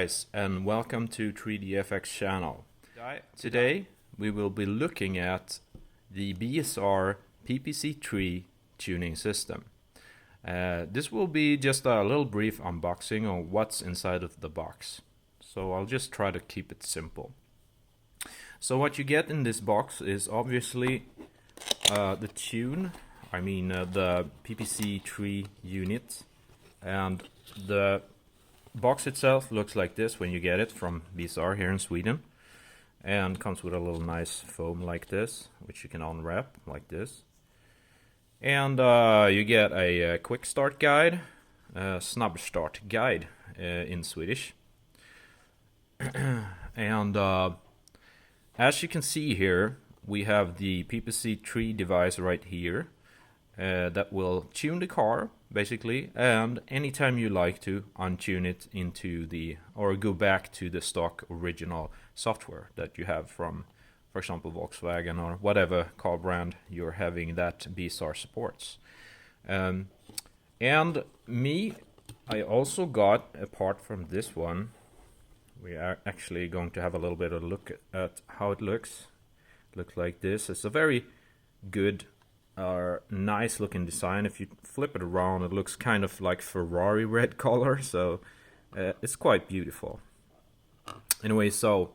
guys, and welcome to 3DFX channel. Today we will be looking at the BSR PPC3 tuning system. This will be just a little brief unboxing on what's inside of the box. So I'll just try to keep it simple. So what you get in this box is obviously the tune, the PPC3 unit, and the box itself looks like this when you get it from BSR here in Sweden, and comes with a little nice foam like this, which you can unwrap like this. And you get a quick start guide, snabb start guide in Swedish. And as you can see here, we have the PPC3 device right here that will tune the car basically, and anytime you like to untune it into or go back to the stock original software that you have from, for example, Volkswagen or whatever car brand you're having that BSR supports. And I also got, apart from this one, we are actually going to have a little bit of a look at how it looks. Looks like this. It's a very good, nice looking design. If you flip it around, it looks kind of like Ferrari red color, so it's quite beautiful. Anyway, so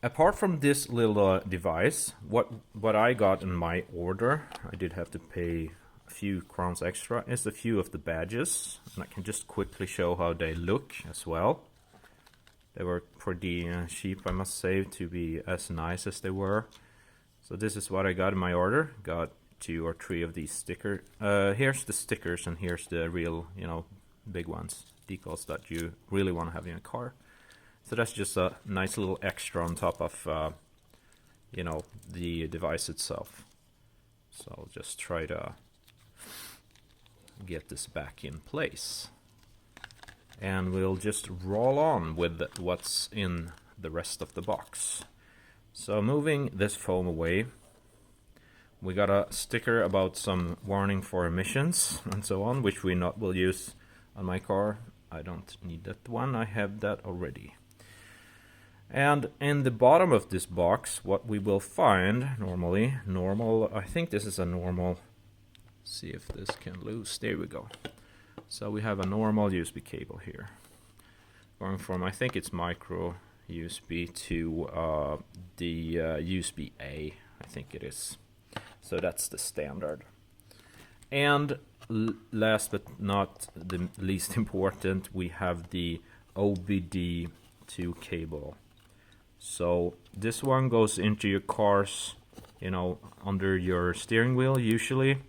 apart from this little device, what I got in my order, I did have to pay a few crowns extra, is a few of the badges, and I can just quickly show how they look as well. They were pretty cheap, I must say, to be as nice as they were. So this is what I got in my order. Got 2 or 3 of these stickers. Here's the stickers, and here's the real, big ones, decals that you really want to have in a car. So that's just a nice little extra on top of, the device itself. So I'll just try to get this back in place. And we'll just roll on with what's in the rest of the box. So moving this foam away, we got a sticker about some warning for emissions and so on, which will use on my car. I don't need that one, I have that already. And in the bottom of this box, what we will find I think this is a normal, see if this can loose, there we go. So we have a normal USB cable here, going from, I think it's micro USB to the USB-A, I think it is. So that's the standard. And last but not the least important, we have the OBD2 cable. So this one goes into your car's, under your steering wheel usually.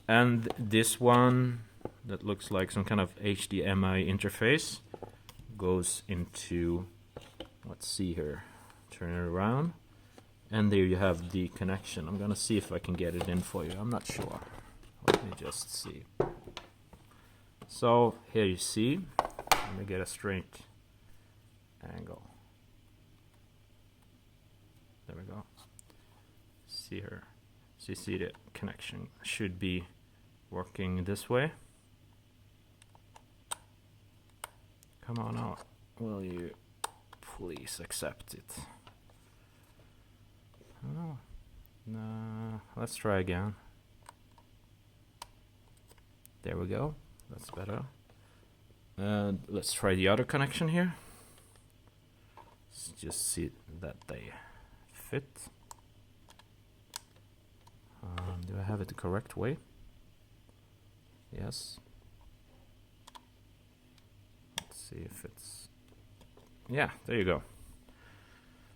And this one, that looks like some kind of HDMI interface, goes into, let's see here, turn it around, and there you have the connection. I'm gonna see if I can get it in for you, I'm not sure. Let me just see. So here you see, let me get a straight angle. There we go. See here, so you see the connection should be working this way. Come on out, will you please accept it? Oh, no, let's try again. There we go, that's better. Let's try the other connection here. Let's just see that they fit. Do I have it the correct way? Yes. See if it's, yeah, there you go.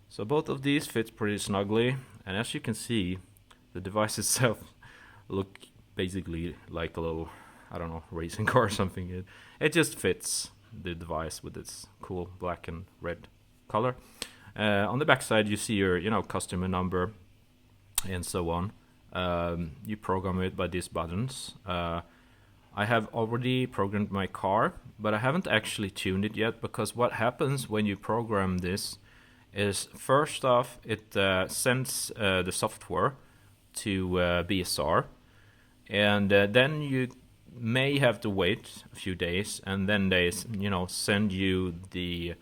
So both of these fit pretty snugly, and as you can see, the device itself look basically like a little, I don't know, racing car or something. It just fits the device with its cool black and red color. On the back side you see your customer number and so on. You program it by these buttons. I have already programmed my car, but I haven't actually tuned it yet, because what happens when you program this is, first off, it sends the software to BSR, and then you may have to wait a few days, and then they send you the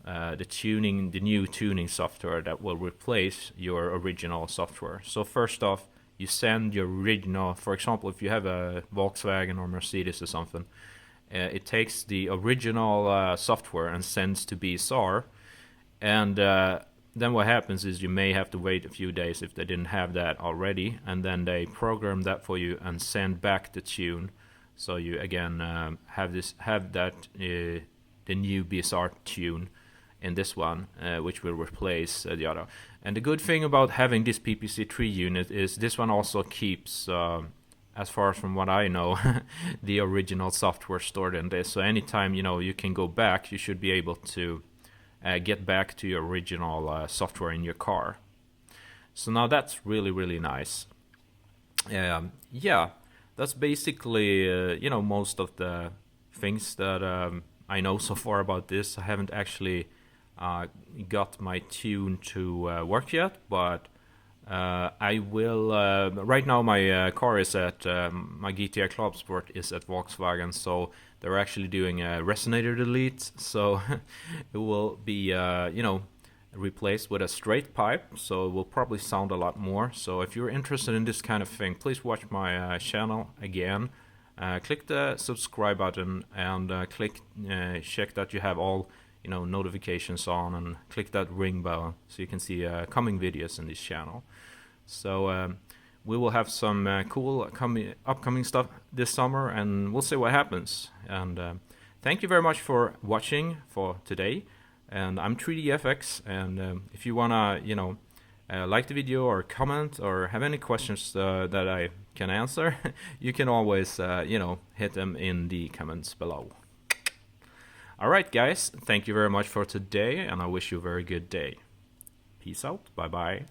new tuning software that will replace your original software. So first off, you send your original, for example, if you have a Volkswagen or Mercedes or something, it takes the original software and sends to BSR, and then what happens is you may have to wait a few days if they didn't have that already, and then they program that for you and send back the tune. So you again have that the new BSR tune in this one, which will replace the other. And the good thing about having this PPC3 unit is this one also keeps, as far as from what I know, the original software stored in this. So anytime you can go back, you should be able to get back to your original software in your car. So now that's really, really nice. Yeah, that's basically most of the things that I know so far about this. I haven't actually got my tune to work yet, but I will. Right now, my car is at my GTI Club Sport is at Volkswagen, so they're actually doing a resonator delete. So it will be replaced with a straight pipe, so it will probably sound a lot more. So if you're interested in this kind of thing, please watch my channel again. Click the subscribe button and check that you have all notifications on, and click that ring bell so you can see coming videos in this channel. So we will have some cool upcoming stuff this summer, and we'll see what happens. And thank you very much for watching for today. And I'm 3DFX, and if you wanna like the video or comment or have any questions that I can answer, you can always hit them in the comments below. Alright guys, thank you very much for today, and I wish you a very good day. Peace out, bye bye.